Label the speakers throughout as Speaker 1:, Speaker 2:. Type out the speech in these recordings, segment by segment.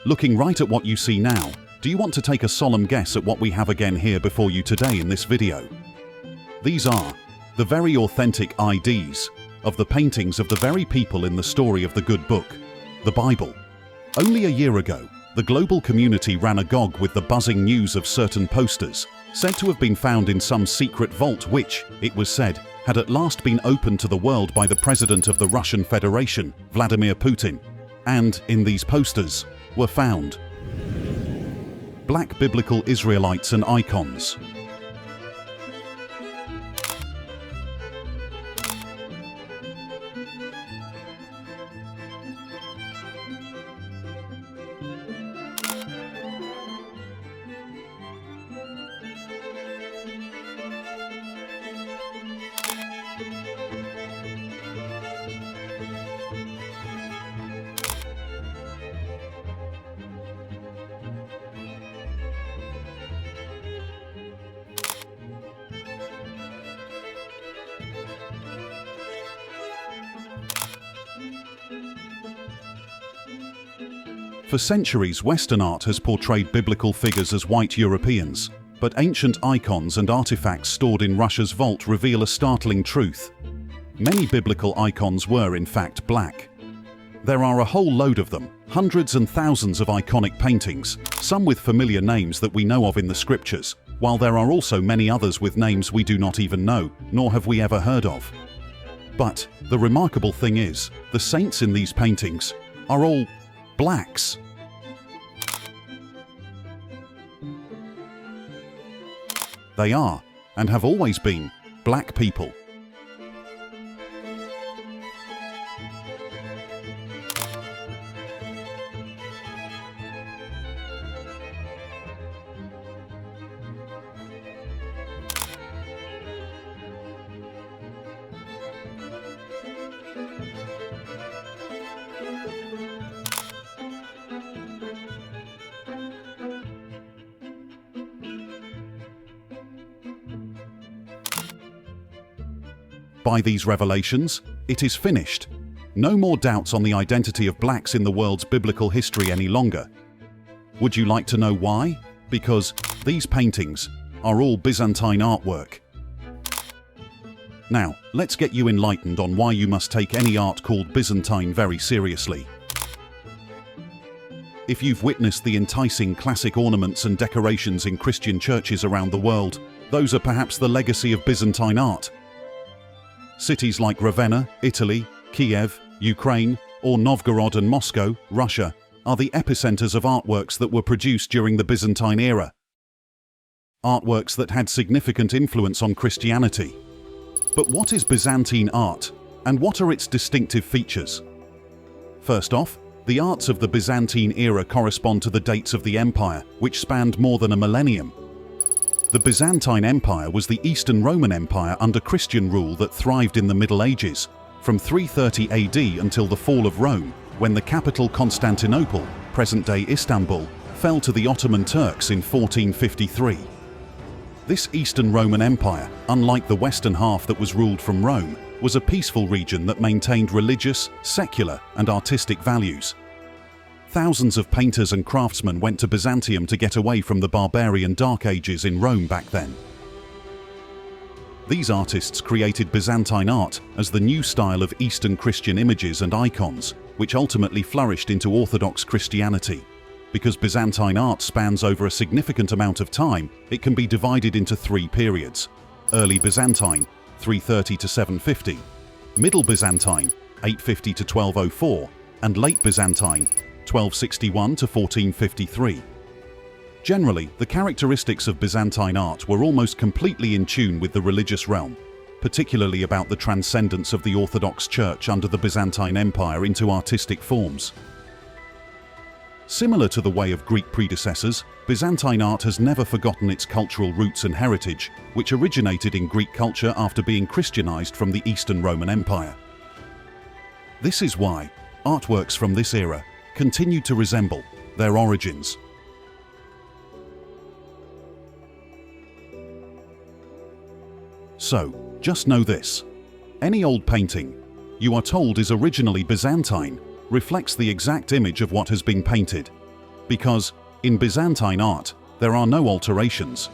Speaker 1: Looking right at what you see now, do you want to take a solemn guess at what we have again here before you today in this video? These are the very authentic IDs of the paintings of the very people in the story of the good book, the Bible. Only a year ago, the global community ran agog with the buzzing news of certain posters, said to have been found in some secret vault which, it was said, had at last been opened to the world by the President of the Russian Federation, Vladimir Putin. And, in these posters, were found black biblical Israelites and icons. For centuries, Western art has portrayed biblical figures as white Europeans, but ancient icons and artifacts stored in Russia's vault reveal a startling truth. Many biblical icons were, in fact, black. There are a whole load of them, hundreds and thousands of iconic paintings, some with familiar names that we know of in the scriptures, while there are also many others with names we do not even know, nor have we ever heard of. But the remarkable thing is, the saints in these paintings are all blacks. They are, and have always been, black people. By these revelations, it is finished. No more doubts on the identity of blacks in the world's biblical history any longer. Would you like to know why? Because these paintings are all Byzantine artwork. Now, let's get you enlightened on why you must take any art called Byzantine very seriously. If you've witnessed the enticing classic ornaments and decorations in Christian churches around the world, those are perhaps the legacy of Byzantine art. Cities like Ravenna, Italy, Kiev, Ukraine, or Novgorod and Moscow, Russia, are the epicenters of artworks that were produced during the Byzantine era. Artworks that had significant influence on Christianity. But what is Byzantine art, and what are its distinctive features? First off, the arts of the Byzantine era correspond to the dates of the empire, which spanned more than a millennium. The Byzantine Empire was the Eastern Roman Empire under Christian rule that thrived in the Middle Ages, from 330 AD until the fall of Rome, when the capital Constantinople, present-day Istanbul, fell to the Ottoman Turks in 1453. This Eastern Roman Empire, unlike the western half that was ruled from Rome, was a peaceful region that maintained religious, secular, and artistic values. Thousands of painters and craftsmen went to Byzantium to get away from the barbarian Dark Ages in Rome back then. These artists created Byzantine art as the new style of Eastern Christian images and icons, which ultimately flourished into Orthodox Christianity. Because Byzantine art spans over a significant amount of time, it can be divided into three periods: Early Byzantine, 330 to 750, Middle Byzantine, 850 to 1204, and Late Byzantine, 1261 to 1453. Generally, the characteristics of Byzantine art were almost completely in tune with the religious realm, particularly about the transcendence of the Orthodox Church under the Byzantine Empire into artistic forms. Similar to the way of Greek predecessors, Byzantine art has never forgotten its cultural roots and heritage, which originated in Greek culture after being Christianized from the Eastern Roman Empire. This is why artworks from this era continue to resemble their origins. So, just know this. Any old painting you are told is originally Byzantine reflects the exact image of what has been painted. Because, in Byzantine art, there are no alterations.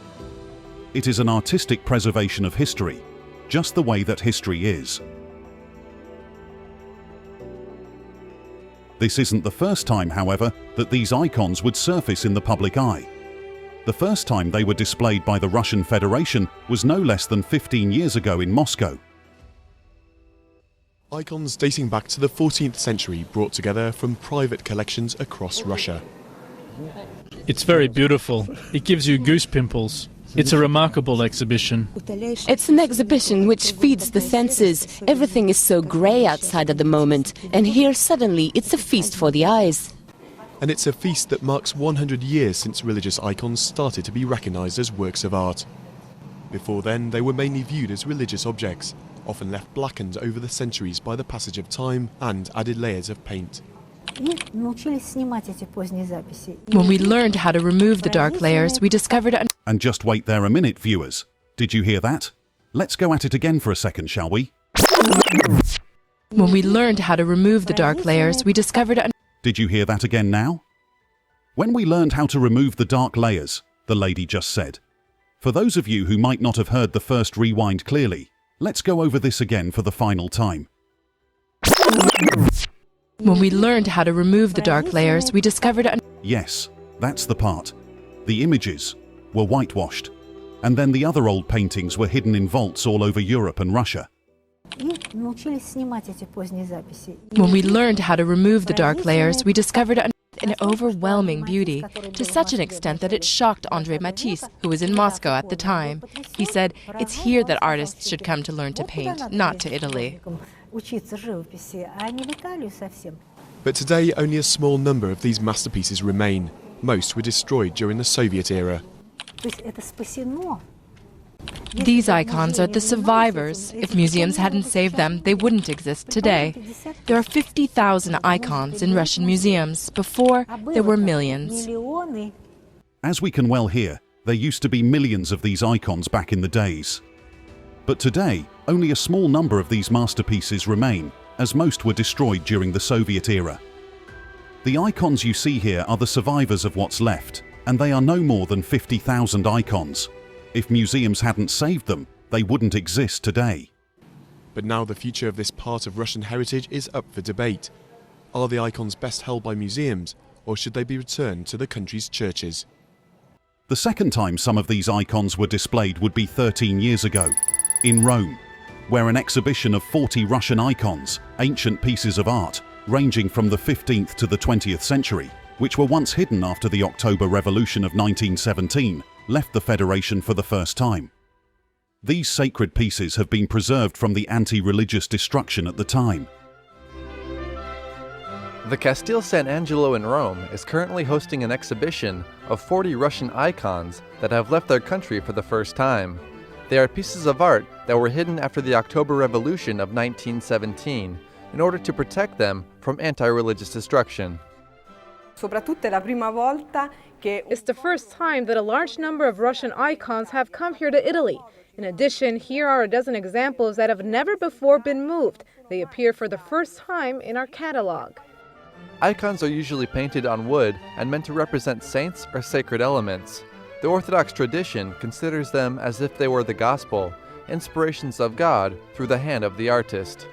Speaker 1: It is an artistic preservation of history, just the way that history is. This isn't the first time, however, that these icons would surface in the public eye. The first time they were displayed by the Russian Federation was no less than 15 years ago in Moscow.
Speaker 2: Icons dating back to the 14th century brought together from private collections across Russia.
Speaker 3: It's very beautiful. It gives you goose pimples. It's a remarkable exhibition.
Speaker 4: It's an exhibition which feeds the senses. Everything is so grey outside at the moment, and here suddenly it's a feast for the eyes.
Speaker 2: And it's a feast that marks 100 years since religious icons started to be recognised as works of art. Before then, they were mainly viewed as religious objects, often left blackened over the centuries by the passage of time and added layers of paint.
Speaker 4: When we learned how to remove the dark layers, we discovered...
Speaker 1: And just wait there a minute, viewers. Did you hear that? Let's go at it again for a second, shall we?
Speaker 4: When we learned how to remove the dark layers, we discovered...
Speaker 1: Did you hear that again now? When we learned how to remove the dark layers, the lady just said. For those of you who might not have heard the first rewind clearly, let's go over this again for the final time.
Speaker 4: When we learned how to remove the dark layers, we discovered...
Speaker 1: Yes, that's the part. The images were whitewashed, and then the other old paintings were hidden in vaults all over Europe and Russia.
Speaker 4: When we learned how to remove the dark layers, we discovered an overwhelming beauty, to such an extent that it shocked André Matisse, who was in Moscow at the time. He said, "It's here that artists should come to learn to paint, not to Italy."
Speaker 2: But today, only a small number of these masterpieces remain. Most were destroyed during the Soviet era.
Speaker 4: These icons are the survivors. If museums hadn't saved them, they wouldn't exist today. There are 50,000 icons in Russian museums. Before, there were millions.
Speaker 1: As we can well hear, there used to be millions of these icons back in the days. But today, only a small number of these masterpieces remain, as most were destroyed during the Soviet era. The icons you see here are the survivors of what's left, and they are no more than 50,000 icons. If museums hadn't saved them, they wouldn't exist today.
Speaker 2: But now the future of this part of Russian heritage is up for debate. Are the icons best held by museums, or should they be returned to the country's churches?
Speaker 1: The second time some of these icons were displayed would be 13 years ago, in Rome, where an exhibition of 40 Russian icons, ancient pieces of art, ranging from the 15th to the 20th century, which were once hidden after the October Revolution of 1917, left the Federation for the first time. These sacred pieces have been preserved from the anti-religious destruction at the time.
Speaker 5: The Castel Sant'Angelo in Rome is currently hosting an exhibition of 40 Russian icons that have left their country for the first time. They are pieces of art that were hidden after the October Revolution of 1917 in order to protect them from anti-religious destruction.
Speaker 6: It's the first time that a large number of Russian icons have come here to Italy. In addition, here are a dozen examples that have never before been moved. They appear for the first time in our catalog.
Speaker 5: Icons are usually painted on wood and meant to represent saints or sacred elements. The Orthodox tradition considers them as if they were the gospel, inspirations of God through the hand of the artist.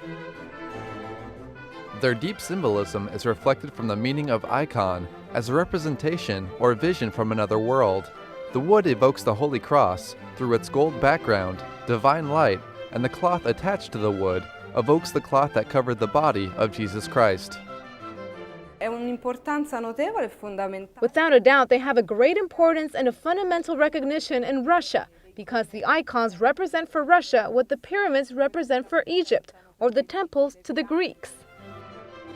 Speaker 5: Their deep symbolism is reflected from the meaning of icon as a representation or vision from another world. The wood evokes the Holy Cross through its gold background, divine light, and the cloth attached to the wood evokes the cloth that covered the body of Jesus Christ.
Speaker 6: Without a doubt, they have a great importance and a fundamental recognition in Russia, because the icons represent for Russia what the pyramids represent for Egypt, or the temples to the Greeks.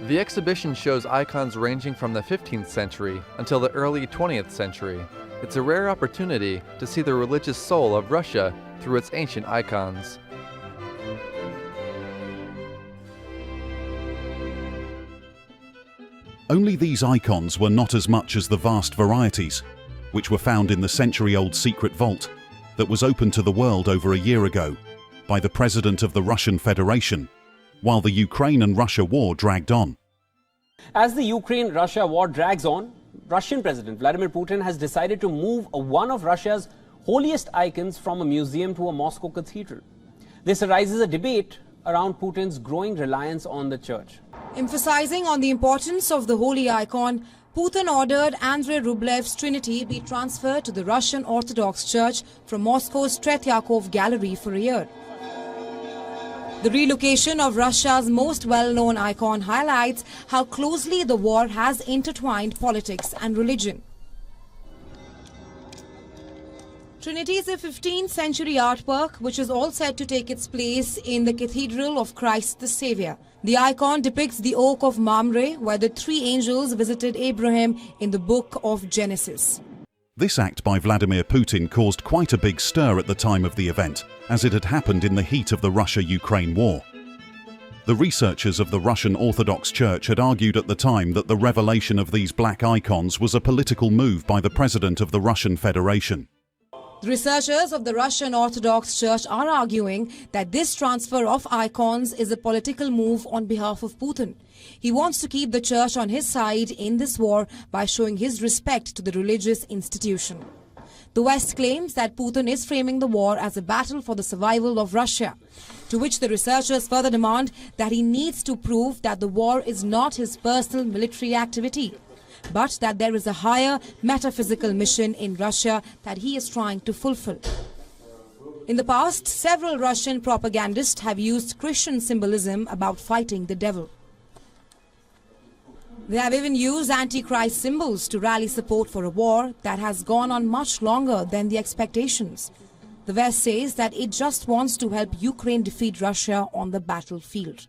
Speaker 5: The exhibition shows icons ranging from the 15th century until the early 20th century. It's a rare opportunity to see the religious soul of Russia through its ancient icons.
Speaker 1: Only these icons were not as much as the vast varieties, which were found in the century-old secret vault that was opened to the world over a year ago by the President of the Russian Federation, while the Ukraine and Russia war dragged on.
Speaker 7: As the Ukraine-Russia war drags on, Russian President Vladimir Putin has decided to move one of Russia's holiest icons from a museum to a Moscow cathedral. This arises a debate around Putin's growing reliance on the church.
Speaker 8: Emphasizing on the importance of the holy icon, Putin ordered Andrei Rublev's Trinity be transferred to the Russian Orthodox Church from Moscow's Tretyakov Gallery for a year. The relocation of Russia's most well-known icon highlights how closely the war has intertwined politics and religion. Trinity is a 15th century artwork which is all set to take its place in the Cathedral of Christ the Saviour. The icon depicts the oak of Mamre, where the three angels visited Abraham in the book of Genesis.
Speaker 1: This act by Vladimir Putin caused quite a big stir at the time of the event, as it had happened in the heat of the Russia-Ukraine war. The researchers of the Russian Orthodox Church had argued at the time that the revelation of these black icons was a political move by the President of the Russian Federation.
Speaker 8: The researchers of the Russian Orthodox Church are arguing that this transfer of icons is a political move on behalf of Putin. He wants to keep the church on his side in this war by showing his respect to the religious institution. The West claims that Putin is framing the war as a battle for the survival of Russia, to which the researchers further demand that he needs to prove that the war is not his personal military activity, but that there is a higher metaphysical mission in Russia that he is trying to fulfill. In the past, several Russian propagandists have used Christian symbolism about fighting the devil. They have even used Antichrist symbols to rally support for a war that has gone on much longer than the expectations. The West says that it just wants to help Ukraine defeat Russia on the battlefield.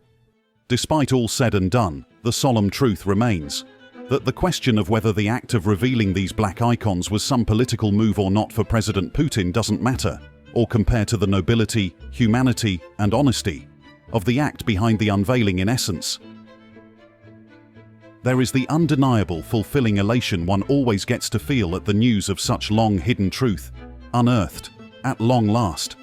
Speaker 1: Despite all said and done, the solemn truth remains that the question of whether the act of revealing these black icons was some political move or not for President Putin doesn't matter, or compare to the nobility, humanity, and honesty of the act behind the unveiling in essence. There is the undeniable, fulfilling elation one always gets to feel at the news of such long-hidden truth, unearthed, at long last.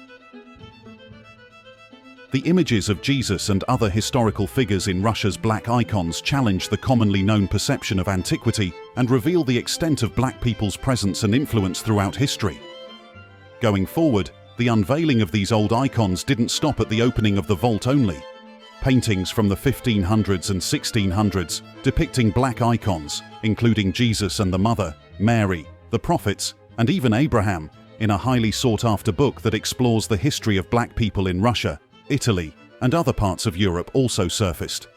Speaker 1: The images of Jesus and other historical figures in Russia's black icons challenge the commonly known perception of antiquity and reveal the extent of black people's presence and influence throughout history. Going forward, the unveiling of these old icons didn't stop at the opening of the vault only. Paintings from the 1500s and 1600s depicting black icons, including Jesus and the Mother, Mary, the prophets, and even Abraham, in a highly sought-after book that explores the history of black people in Russia, Italy, and other parts of Europe also surfaced.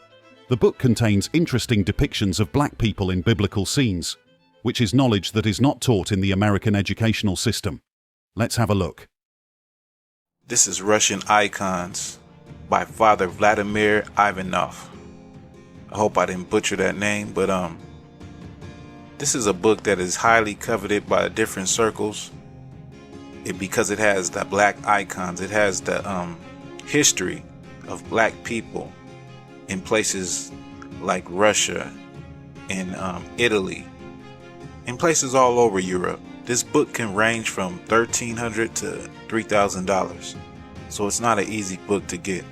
Speaker 1: The book contains interesting depictions of black people in biblical scenes, which is knowledge that is not taught in the American educational system. Let's have a look.
Speaker 9: This is Russian Icons by Father Vladimir Ivanov. I hope I didn't butcher that name, but this is a book that is highly coveted by different circles. Because it has the black icons, it has the history of black people in places like Russia, in Italy, in places all over Europe. This book can range from $1,300 to $3,000, so it's not an easy book to get.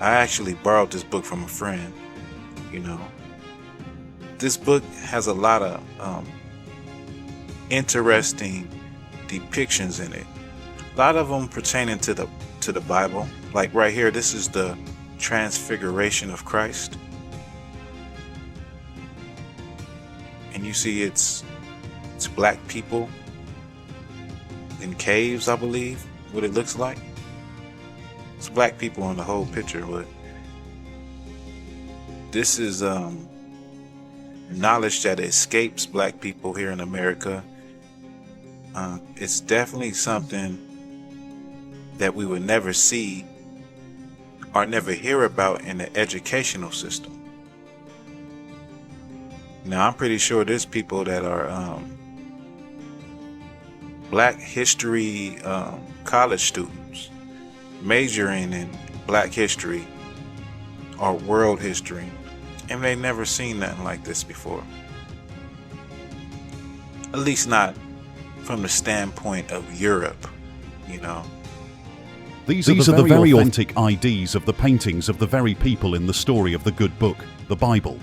Speaker 9: I actually borrowed this book from a friend. This book has a lot of interesting depictions in it. A lot of them pertaining to the Bible. Like right here, this is the Transfiguration of Christ. And you see it's black people in caves, I believe, what it looks like. It's black people in the whole picture, but this is knowledge that escapes black people here in America. It's definitely something that we would never see or never hear about in the educational system. Now, I'm pretty sure there's people that are black history college students majoring in black history or world history, and they've never seen nothing like this before. At least not from the standpoint of Europe,
Speaker 1: These are the very authentic IDs of the paintings of the very people in the story of the good book, the Bible.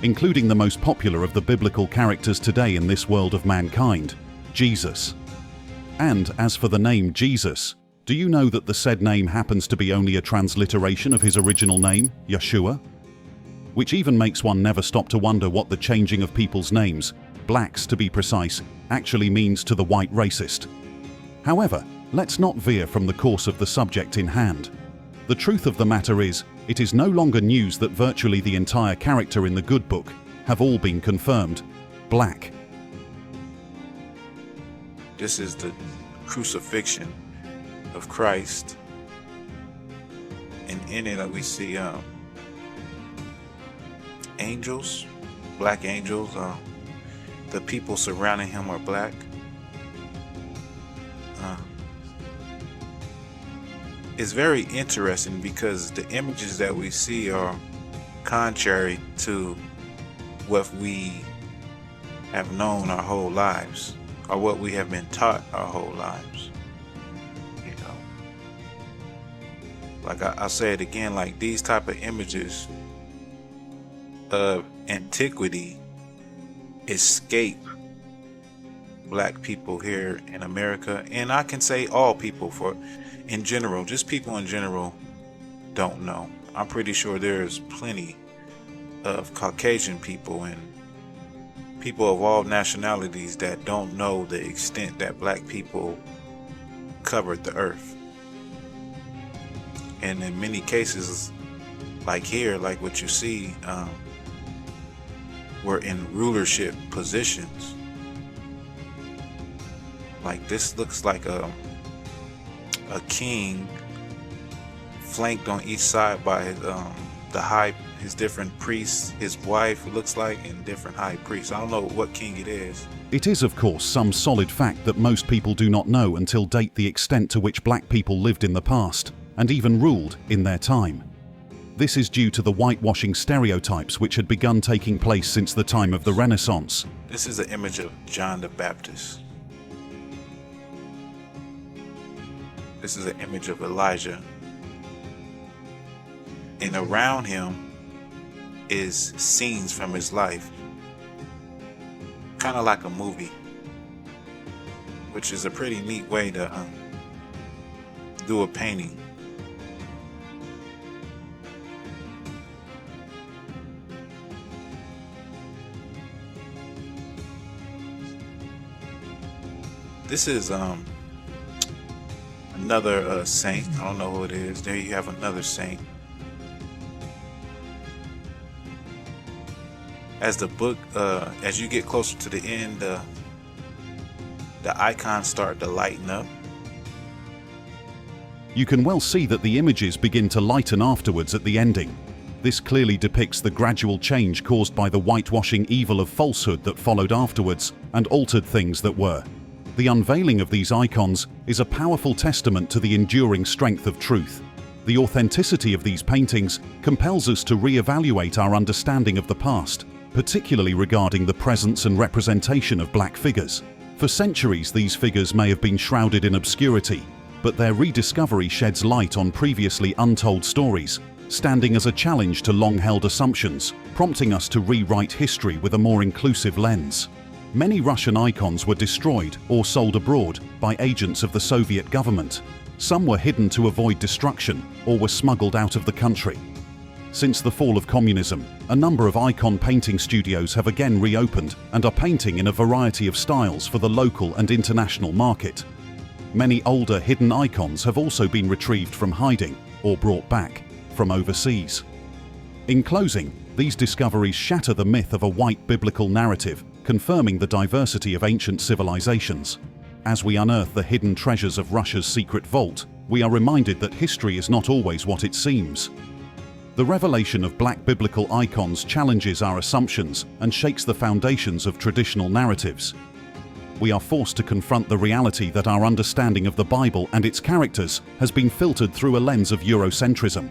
Speaker 1: including the most popular of the biblical characters today in this world of mankind, Jesus. And as for the name Jesus, do you know that the said name happens to be only a transliteration of his original name, Yeshua? Which even makes one never stop to wonder what the changing of people's names, blacks to be precise, actually means to the white racist. However, let's not veer from the course of the subject in hand. The truth of the matter is, it is no longer news that virtually the entire character in the good book have all been confirmed black.
Speaker 9: This is the crucifixion of Christ, and in it we see angels, black angels. The people surrounding him are black. It's very interesting because the images that we see are contrary to what we have known our whole lives, or what we have been taught our whole lives. You know, like I'll say it again, like these type of images of antiquity escape black people here in America, and I can say all people, for in general, just people in general don't know. I'm pretty sure there's plenty of Caucasian people and people of all nationalities that don't know the extent that black people covered the earth. And in many cases, like here, like what you see, were in rulership positions. Like this looks like a king flanked on each side by his different priests, his wife, it looks like, and different high priests. I don't know what king it is.
Speaker 1: It is, of course, some solid fact that most people do not know until date the extent to which black people lived in the past, and even ruled in their time. This is due to the whitewashing stereotypes which had begun taking place since the time of the Renaissance.
Speaker 9: This is an image of John the Baptist. This is an image of Elijah. And around him is scenes from his life. Kind of like a movie, which is a pretty neat way to do a painting. This is another saint. I don't know who it is. There you have another saint. As the book, as you get closer to the end, the icons start to lighten up.
Speaker 1: You can well see that the images begin to lighten afterwards at the ending. This clearly depicts the gradual change caused by the whitewashing evil of falsehood that followed afterwards and altered things that were. The unveiling of these icons is a powerful testament to the enduring strength of truth. The authenticity of these paintings compels us to re-evaluate our understanding of the past, particularly regarding the presence and representation of black figures. For centuries, these figures may have been shrouded in obscurity, but their rediscovery sheds light on previously untold stories, standing as a challenge to long-held assumptions, prompting us to rewrite history with a more inclusive lens. Many Russian icons were destroyed or sold abroad by agents of the Soviet government. Some were hidden to avoid destruction or were smuggled out of the country. Since the fall of communism, a number of icon painting studios have again reopened and are painting in a variety of styles for the local and international market. Many older hidden icons have also been retrieved from hiding or brought back from overseas. In closing, these discoveries shatter the myth of a white biblical narrative, confirming the diversity of ancient civilizations. As we unearth the hidden treasures of Russia's secret vault, we are reminded that history is not always what it seems. The revelation of black biblical icons challenges our assumptions and shakes the foundations of traditional narratives. We are forced to confront the reality that our understanding of the Bible and its characters has been filtered through a lens of Eurocentrism.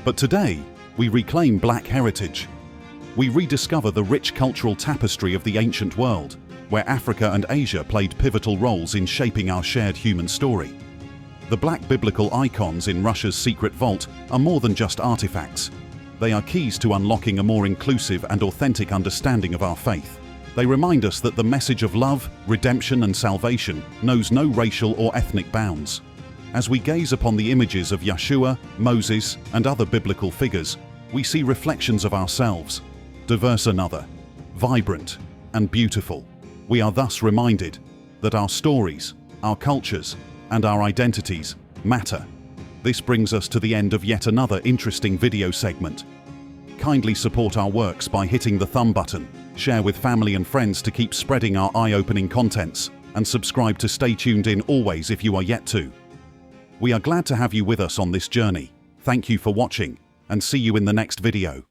Speaker 1: But today, we reclaim black heritage. We rediscover the rich cultural tapestry of the ancient world, where Africa and Asia played pivotal roles in shaping our shared human story. The black biblical icons in Russia's secret vault are more than just artifacts. They are keys to unlocking a more inclusive and authentic understanding of our faith. They remind us that the message of love, redemption, and salvation knows no racial or ethnic bounds. As we gaze upon the images of Yeshua, Moses, and other biblical figures, we see reflections of ourselves, diverse another, vibrant, and beautiful. We are thus reminded that our stories, our cultures, and our identities matter. This brings us to the end of yet another interesting video segment. Kindly support our works by hitting the thumb button, share with family and friends to keep spreading our eye-opening contents, and subscribe to stay tuned in always if you are yet to. We are glad to have you with us on this journey. Thank you for watching, and see you in the next video.